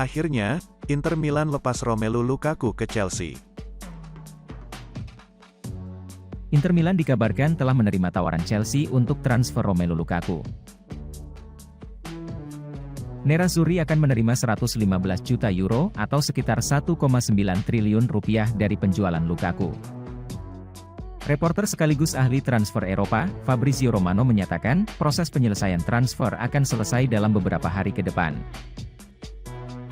Akhirnya, Inter Milan lepas Romelu Lukaku ke Chelsea. Inter Milan dikabarkan telah menerima tawaran Chelsea untuk transfer Romelu Lukaku. Nerazzurri akan menerima 115 juta euro atau sekitar 1,9 triliun rupiah dari penjualan Lukaku. Reporter sekaligus ahli transfer Eropa, Fabrizio Romano menyatakan, proses penyelesaian transfer akan selesai dalam beberapa hari ke depan.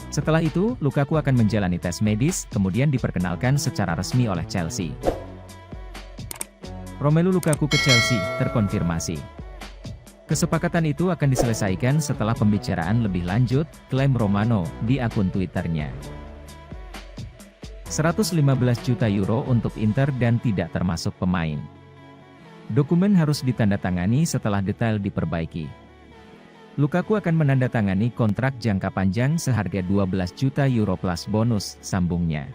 Setelah itu, Lukaku akan menjalani tes medis, kemudian diperkenalkan secara resmi oleh Chelsea. Romelu Lukaku ke Chelsea, terkonfirmasi. Kesepakatan itu akan diselesaikan setelah pembicaraan lebih lanjut, klaim Romano, di akun Twitternya. 115 juta euro untuk Inter dan tidak termasuk pemain. Dokumen harus ditandatangani setelah detail diperbaiki. Lukaku akan menandatangani kontrak jangka panjang seharga 12 juta euro plus bonus, sambungnya.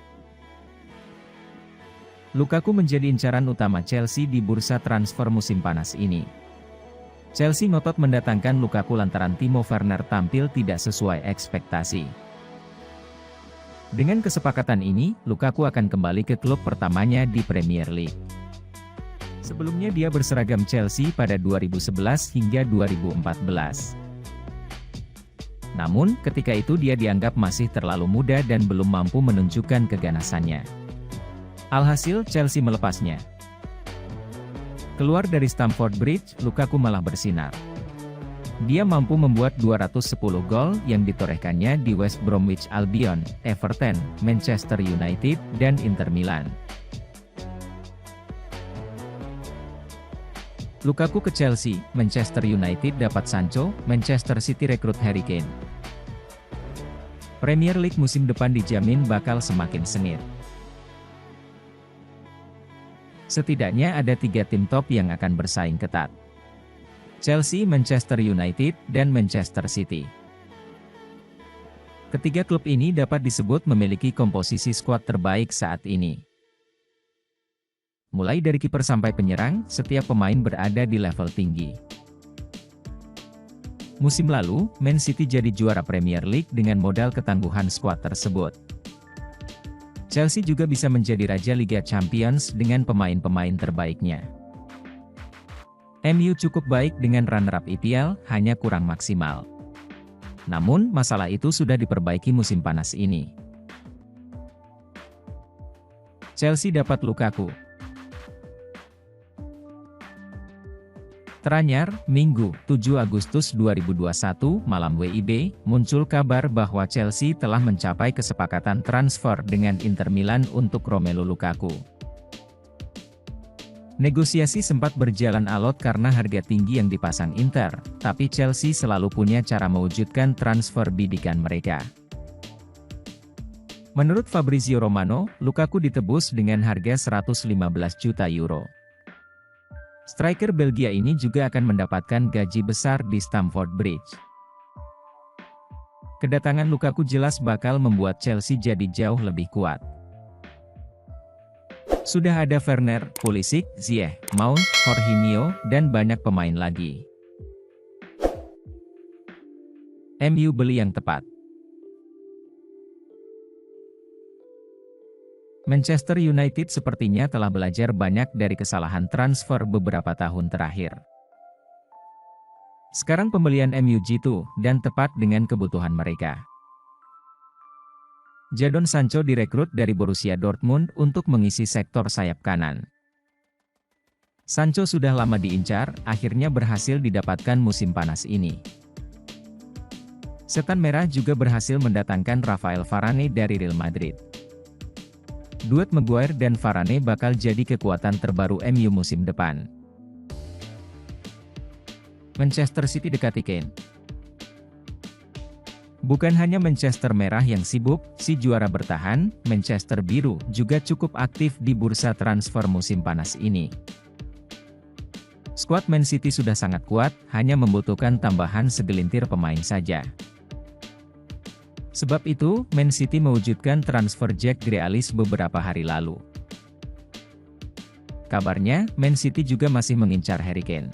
Lukaku menjadi incaran utama Chelsea di bursa transfer musim panas ini. Chelsea ngotot mendatangkan Lukaku lantaran Timo Werner tampil tidak sesuai ekspektasi. Dengan kesepakatan ini, Lukaku akan kembali ke klub pertamanya di Premier League. Sebelumnya dia berseragam Chelsea pada 2011 hingga 2014. Namun, ketika itu dia dianggap masih terlalu muda dan belum mampu menunjukkan keganasannya. Alhasil, Chelsea melepasnya. Keluar dari Stamford Bridge, Lukaku malah bersinar. Dia mampu membuat 210 gol yang ditorehkannya di West Bromwich Albion, Everton, Manchester United, dan Inter Milan. Lukaku ke Chelsea, Manchester United dapat Sancho, Manchester City rekrut Harry Kane. Premier League musim depan dijamin bakal semakin sengit. Setidaknya ada 3 tim top yang akan bersaing ketat. Chelsea, Manchester United, dan Manchester City. Ketiga klub ini dapat disebut memiliki komposisi skuad terbaik saat ini. Mulai dari kiper sampai penyerang, setiap pemain berada di level tinggi. Musim lalu, Man City jadi juara Premier League dengan modal ketangguhan skuad tersebut. Chelsea juga bisa menjadi raja Liga Champions dengan pemain-pemain terbaiknya. MU cukup baik dengan runner-up IPL, hanya kurang maksimal. Namun, masalah itu sudah diperbaiki musim panas ini. Chelsea dapat Lukaku. Teranyar, Minggu, 7 Agustus 2021, malam WIB, muncul kabar bahwa Chelsea telah mencapai kesepakatan transfer dengan Inter Milan untuk Romelu Lukaku. Negosiasi sempat berjalan alot karena harga tinggi yang dipasang Inter, tapi Chelsea selalu punya cara mewujudkan transfer bidikan mereka. Menurut Fabrizio Romano, Lukaku ditebus dengan harga 115 juta euro. Striker Belgia ini juga akan mendapatkan gaji besar di Stamford Bridge. Kedatangan Lukaku jelas bakal membuat Chelsea jadi jauh lebih kuat. Sudah ada Werner, Pulisic, Ziyech, Mount, Jorginho, dan banyak pemain lagi. MU beli yang tepat. Manchester United sepertinya telah belajar banyak dari kesalahan transfer beberapa tahun terakhir. Sekarang pembelian MU jitu, dan tepat dengan kebutuhan mereka. Jadon Sancho direkrut dari Borussia Dortmund untuk mengisi sektor sayap kanan. Sancho sudah lama diincar, akhirnya berhasil didapatkan musim panas ini. Setan Merah juga berhasil mendatangkan Rafael Varane dari Real Madrid. Duet Maguire dan Varane bakal jadi kekuatan terbaru MU musim depan. Manchester City dekati Kane. Bukan hanya Manchester Merah yang sibuk, si juara bertahan, Manchester Biru, juga cukup aktif di bursa transfer musim panas ini. Skuad Man City sudah sangat kuat, hanya membutuhkan tambahan segelintir pemain saja. Sebab itu, Man City mewujudkan transfer Jack Grealish beberapa hari lalu. Kabarnya, Man City juga masih mengincar Harry Kane.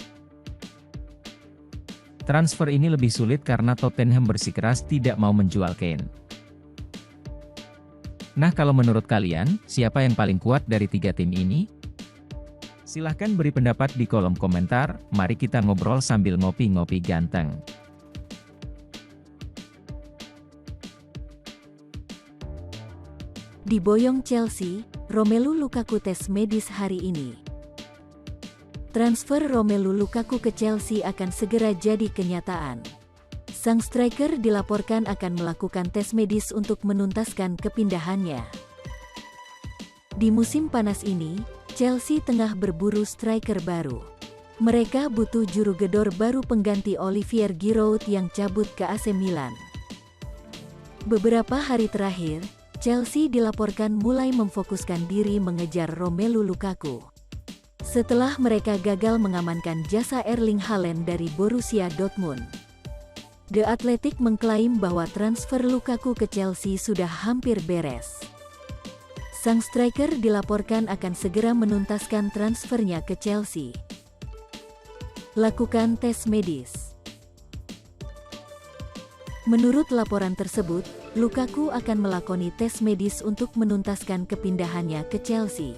Transfer ini lebih sulit karena Tottenham bersikeras tidak mau menjual Kane. Nah, kalau menurut kalian, siapa yang paling kuat dari tiga tim ini? Silahkan beri pendapat di kolom komentar, mari kita ngobrol sambil ngopi-ngopi ganteng. Diboyong Chelsea, Romelu Lukaku tes medis hari ini. Transfer Romelu Lukaku ke Chelsea akan segera jadi kenyataan. Sang striker dilaporkan akan melakukan tes medis untuk menuntaskan kepindahannya. Di musim panas ini, Chelsea tengah berburu striker baru. Mereka butuh juru gedor baru pengganti Olivier Giroud yang cabut ke AC Milan. Beberapa hari terakhir, Chelsea dilaporkan mulai memfokuskan diri mengejar Romelu Lukaku. Setelah mereka gagal mengamankan jasa Erling Haaland dari Borussia Dortmund. The Athletic mengklaim bahwa transfer Lukaku ke Chelsea sudah hampir beres. Sang striker dilaporkan akan segera menuntaskan transfernya ke Chelsea. Lakukan tes medis. Menurut laporan tersebut, Lukaku akan melakoni tes medis untuk menuntaskan kepindahannya ke Chelsea.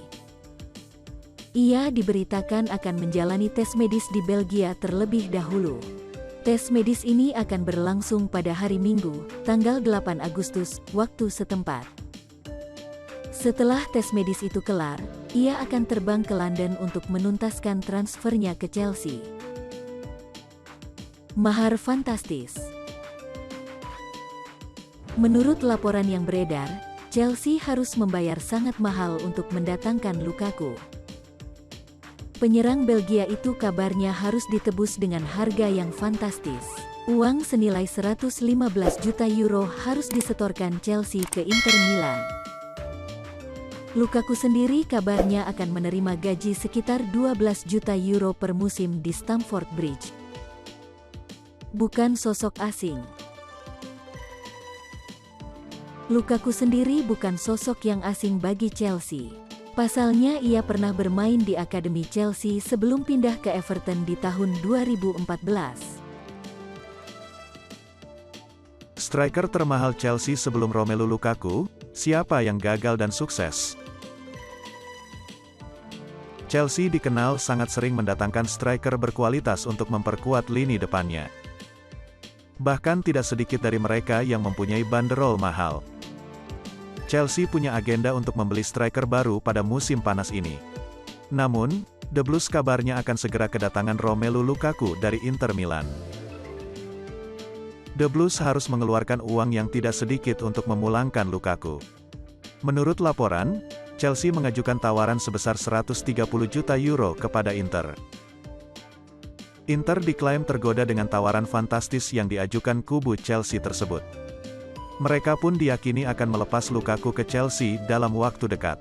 Ia diberitakan akan menjalani tes medis di Belgia terlebih dahulu. Tes medis ini akan berlangsung pada hari Minggu, tanggal 8 Agustus, waktu setempat. Setelah tes medis itu kelar, ia akan terbang ke London untuk menuntaskan transfernya ke Chelsea. Mahar fantastis. Menurut laporan yang beredar, Chelsea harus membayar sangat mahal untuk mendatangkan Lukaku. Penyerang Belgia itu kabarnya harus ditebus dengan harga yang fantastis. Uang senilai 115 juta euro harus disetorkan Chelsea ke Inter Milan. Lukaku sendiri kabarnya akan menerima gaji sekitar 12 juta euro per musim di Stamford Bridge. Bukan sosok asing. Lukaku sendiri bukan sosok yang asing bagi Chelsea. Pasalnya ia pernah bermain di akademi Chelsea sebelum pindah ke Everton di tahun 2014. Striker termahal Chelsea sebelum Romelu Lukaku, siapa yang gagal dan sukses? Chelsea dikenal sangat sering mendatangkan striker berkualitas untuk memperkuat lini depannya. Bahkan tidak sedikit dari mereka yang mempunyai banderol mahal. Chelsea punya agenda untuk membeli striker baru pada musim panas ini. Namun, The Blues kabarnya akan segera kedatangan Romelu Lukaku dari Inter Milan. The Blues harus mengeluarkan uang yang tidak sedikit untuk memulangkan Lukaku. Menurut laporan, Chelsea mengajukan tawaran sebesar 130 juta euro kepada Inter. Inter diklaim tergoda dengan tawaran fantastis yang diajukan kubu Chelsea tersebut. Mereka pun diyakini akan melepas Lukaku ke Chelsea dalam waktu dekat.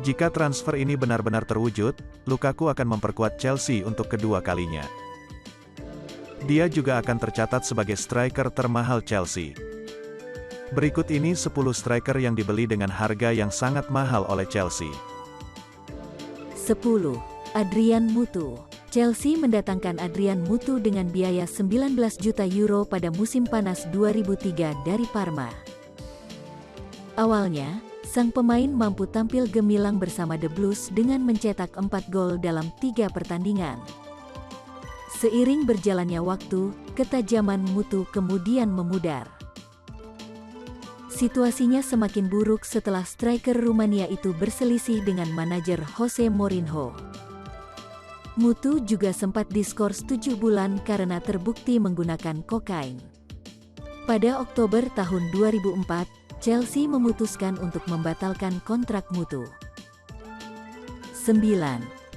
Jika transfer ini benar-benar terwujud, Lukaku akan memperkuat Chelsea untuk kedua kalinya. Dia juga akan tercatat sebagai striker termahal Chelsea. Berikut ini 10 striker yang dibeli dengan harga yang sangat mahal oleh Chelsea. 10. Adrian Mutu. Chelsea mendatangkan Adrian Mutu dengan biaya 19 juta euro pada musim panas 2003 dari Parma. Awalnya, sang pemain mampu tampil gemilang bersama The Blues dengan mencetak 4 gol dalam 3 pertandingan. Seiring berjalannya waktu, ketajaman Mutu kemudian memudar. Situasinya semakin buruk setelah striker Rumania itu berselisih dengan manajer Jose Mourinho. Mutu juga sempat diskors 7 bulan karena terbukti menggunakan kokain. Pada Oktober tahun 2004, Chelsea memutuskan untuk membatalkan kontrak Mutu. 9.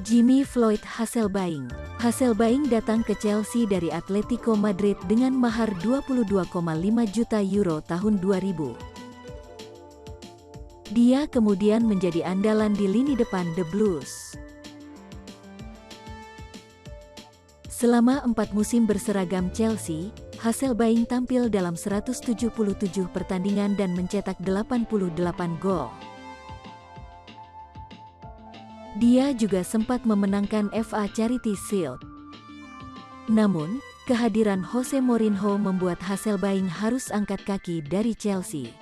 Jimmy Floyd Hasselbaink. Hasselbaink datang ke Chelsea dari Atletico Madrid dengan mahar 22,5 juta euro tahun 2000. Dia kemudian menjadi andalan di lini depan The Blues. Selama 4 musim berseragam Chelsea, Hasselbaink tampil dalam 177 pertandingan dan mencetak 88 gol. Dia juga sempat memenangkan FA Charity Shield. Namun, kehadiran Jose Mourinho membuat Hasselbaink harus angkat kaki dari Chelsea.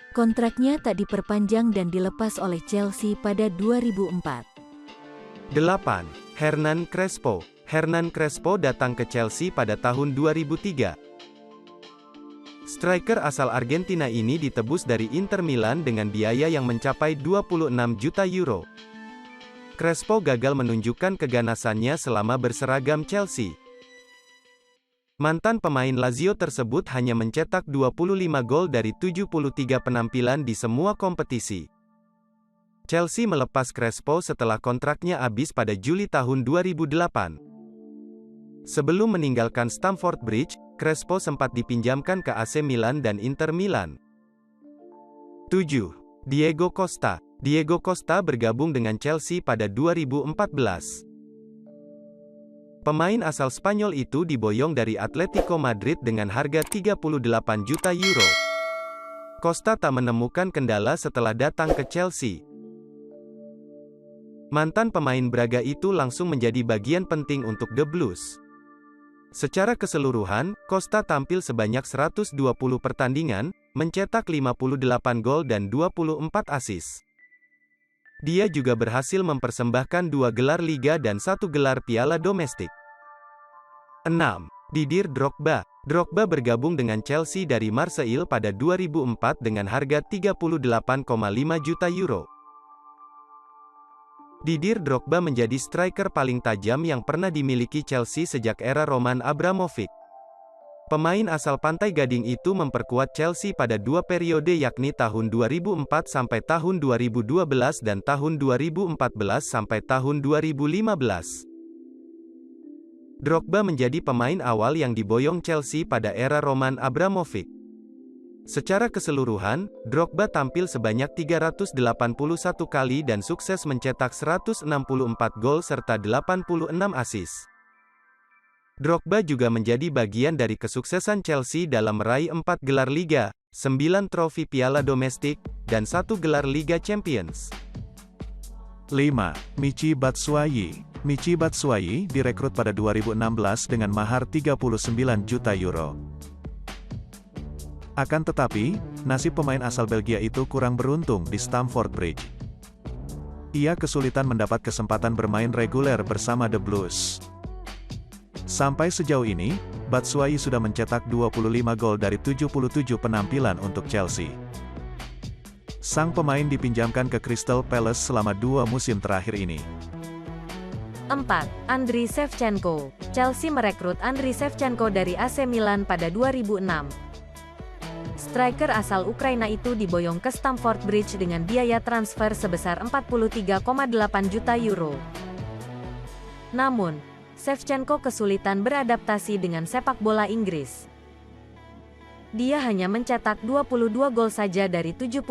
Kontraknya tak diperpanjang dan dilepas oleh Chelsea pada 2004. 8. Hernan Crespo. Hernan Crespo datang ke Chelsea pada tahun 2003. Striker asal Argentina ini ditebus dari Inter Milan dengan biaya yang mencapai 26 juta euro. Crespo gagal menunjukkan keganasannya selama berseragam Chelsea. Mantan pemain Lazio tersebut hanya mencetak 25 gol dari 73 penampilan di semua kompetisi. Chelsea melepas Crespo setelah kontraknya habis pada Juli tahun 2008. Sebelum meninggalkan Stamford Bridge, Crespo sempat dipinjamkan ke AC Milan dan Inter Milan. 7. Diego Costa. Diego Costa bergabung dengan Chelsea pada 2014. Pemain asal Spanyol itu diboyong dari Atletico Madrid dengan harga 38 juta euro. Costa tak menemukan kendala setelah datang ke Chelsea. Mantan pemain Braga itu langsung menjadi bagian penting untuk The Blues. Secara keseluruhan, Costa tampil sebanyak 120 pertandingan, mencetak 58 gol dan 24 assist. Dia juga berhasil mempersembahkan 2 gelar Liga dan 1 gelar Piala Domestik. 6. Didier Drogba. Drogba bergabung dengan Chelsea dari Marseille pada 2004 dengan harga 38,5 juta euro. Didier Drogba menjadi striker paling tajam yang pernah dimiliki Chelsea sejak era Roman Abramovich. Pemain asal Pantai Gading itu memperkuat Chelsea pada 2 periode yakni tahun 2004 sampai tahun 2012 dan tahun 2014 sampai tahun 2015. Drogba menjadi pemain awal yang diboyong Chelsea pada era Roman Abramovich. Secara keseluruhan, Drogba tampil sebanyak 381 kali dan sukses mencetak 164 gol serta 86 assist. Drogba juga menjadi bagian dari kesuksesan Chelsea dalam meraih 4 gelar Liga, 9 trofi Piala Domestik, dan 1 gelar Liga Champions. 5. Michy Batshuayi. Michy Batshuayi direkrut pada 2016 dengan mahar 39 juta euro. Akan tetapi, nasib pemain asal Belgia itu kurang beruntung di Stamford Bridge. Ia kesulitan mendapat kesempatan bermain reguler bersama The Blues. Sampai sejauh ini, Batshuayi sudah mencetak 25 gol dari 77 penampilan untuk Chelsea. Sang pemain dipinjamkan ke Crystal Palace selama 2 musim terakhir ini. 4. Andriy Shevchenko. Chelsea merekrut Andriy Shevchenko dari AC Milan pada 2006. Striker asal Ukraina itu diboyong ke Stamford Bridge dengan biaya transfer sebesar 43,8 juta euro. Namun, Shevchenko kesulitan beradaptasi dengan sepak bola Inggris. Dia hanya mencetak 22 gol saja dari 77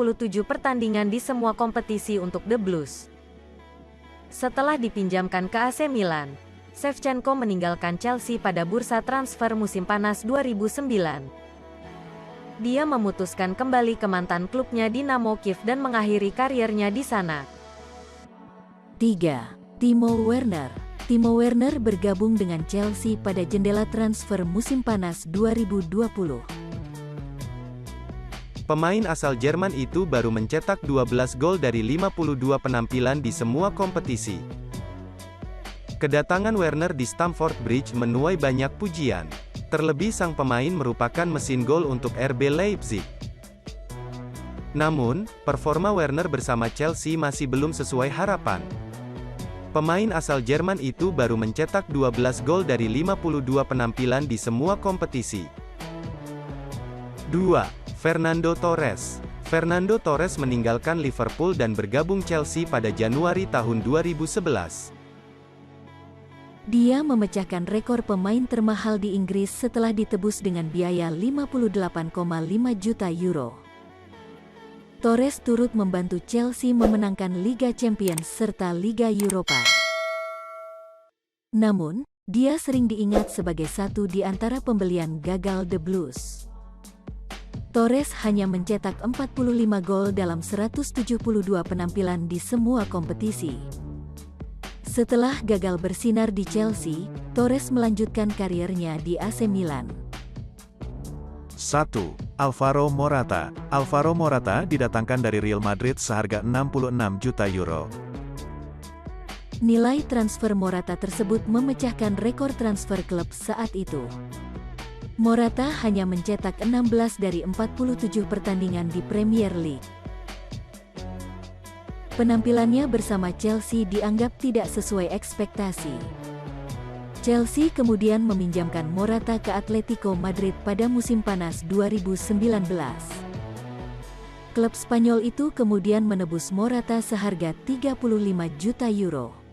pertandingan di semua kompetisi untuk The Blues. Setelah dipinjamkan ke AC Milan, Shevchenko meninggalkan Chelsea pada bursa transfer musim panas 2009. Dia memutuskan kembali ke mantan klubnya Dinamo Kiev dan mengakhiri karirnya di sana. 3. Timo Werner. Timo Werner bergabung dengan Chelsea pada jendela transfer musim panas 2020. Pemain asal Jerman itu baru mencetak 12 gol dari 52 penampilan di semua kompetisi. Kedatangan Werner di Stamford Bridge menuai banyak pujian. Terlebih sang pemain merupakan mesin gol untuk RB Leipzig. Namun, performa Werner bersama Chelsea masih belum sesuai harapan. Pemain asal Jerman itu baru mencetak 12 gol dari 52 penampilan di semua kompetisi. 2. Fernando Torres. Fernando Torres meninggalkan Liverpool dan bergabung Chelsea pada Januari tahun 2011. Dia memecahkan rekor pemain termahal di Inggris setelah ditebus dengan biaya 58,5 juta euro. Torres turut membantu Chelsea memenangkan Liga Champions serta Liga Eropa. Namun, dia sering diingat sebagai satu di antara pembelian gagal The Blues. Torres hanya mencetak 45 gol dalam 172 penampilan di semua kompetisi. Setelah gagal bersinar di Chelsea, Torres melanjutkan karirnya di AC Milan. 1. Alvaro Morata. Alvaro Morata didatangkan dari Real Madrid seharga 66 juta euro. Nilai transfer Morata tersebut memecahkan rekor transfer klub saat itu. Morata hanya mencetak 16 dari 47 pertandingan di Premier League. Penampilannya bersama Chelsea dianggap tidak sesuai ekspektasi. Chelsea kemudian meminjamkan Morata ke Atletico Madrid pada musim panas 2019. Klub Spanyol itu kemudian menebus Morata seharga 35 juta euro.